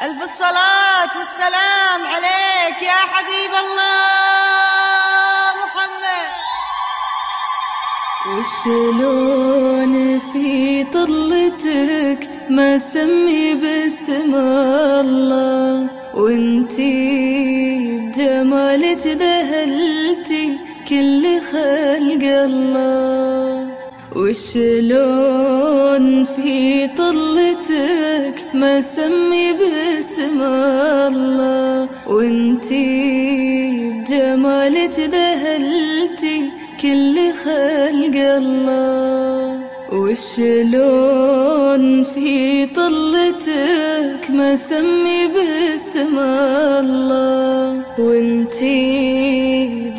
ألف الصلاة والسلام عليك يا حبيب الله محمد. وشلون في طلتك ما سمي باسم الله، وانتي بجمالك ذهلتي كل خلق الله. وشلون في طلتك ما سمي باسم الله، وانتي بجمالك ذهلتي كل خلق الله. وشلون في طلتك ما سمي باسم الله، وانتي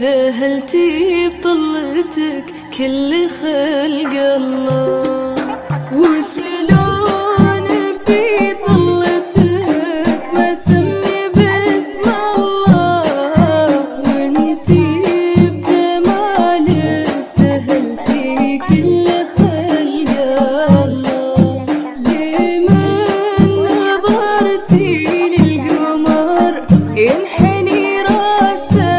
ذهلتي بطلتك كل خلق الله. وشلون في طلتك ما سمي باسم الله، وانتي بجمالك ذهلتي كل خلق الله. لمن نظرتي للقمر ينحني راسه،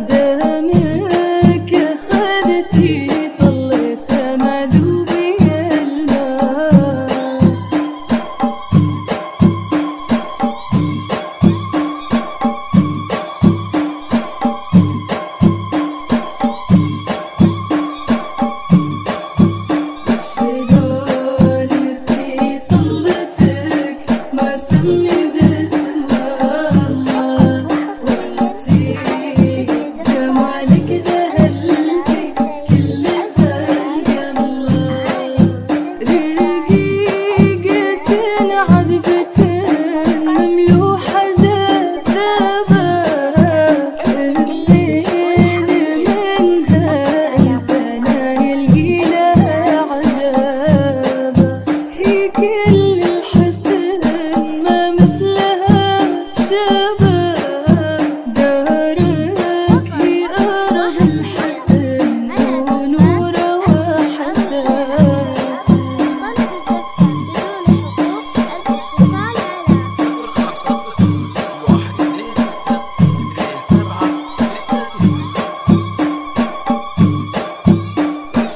دمك اخذتي طلته مذوبي الماس. شلون في طلتك ما سمي باسم الله، وانتي جمالك ذهلتي كل خلق الله. رقيقة عذبة مملوحة جذابة، الزين منها البنان يلقي لها عجابة. هي كل الحسن ما مثلها تشابه، دارك هي أرض الحسن ونوره وحساس.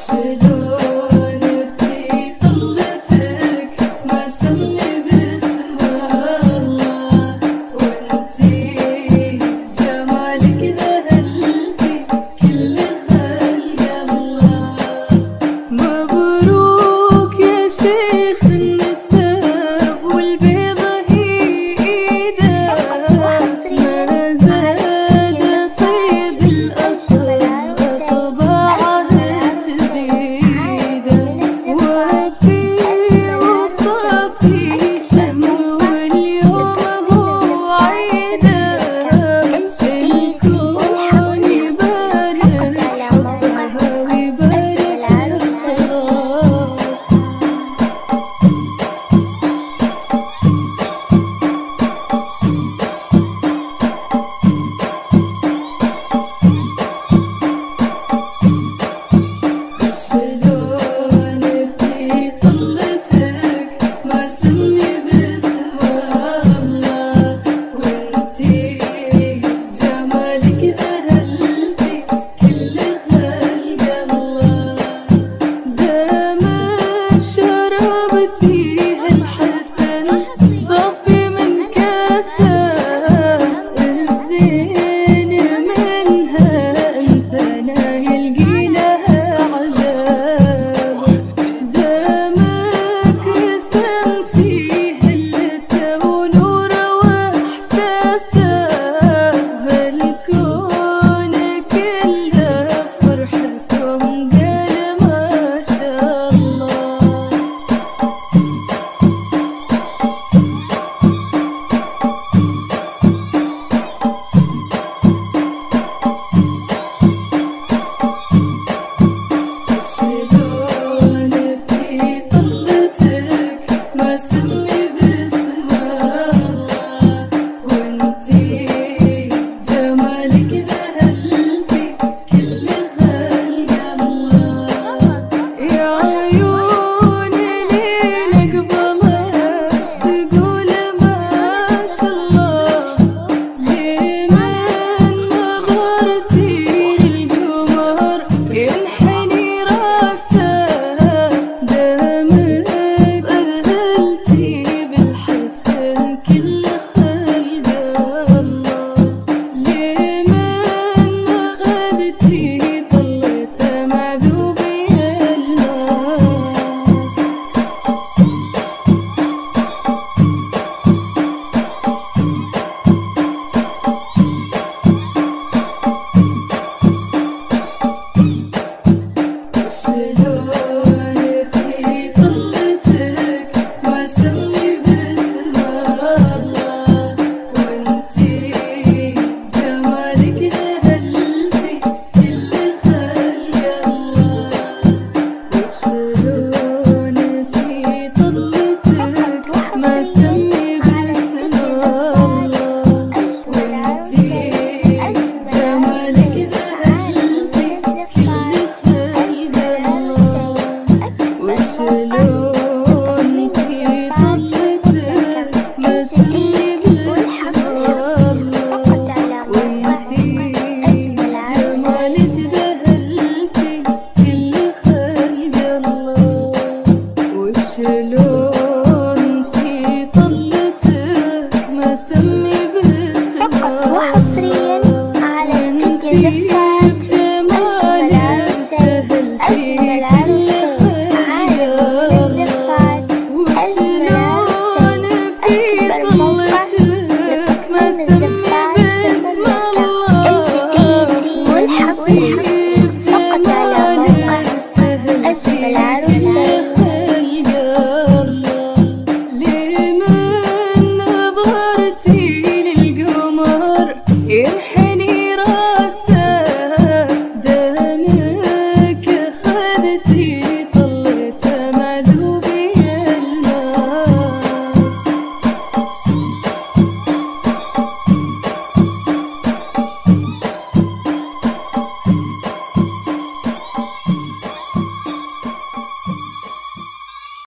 شلون في طلتك ما سمي باسم الله، وانتي جمالك ذهلتي كل خلق الله. مبروك يا شيخ النسب والبيضة هي ايده، ما زاد طيب الأصل طباعه تزيده. وفي وصفه مسمي باسم الله، وانتي جمالك ذهلتي كل خلق الله، وشلون في طلتك مسمي باسم الله، وانتي جمالك ذهلتي كل خلق الله، وشلون في طلتك مسمي باسم الله، فقط وحصريا على استوديو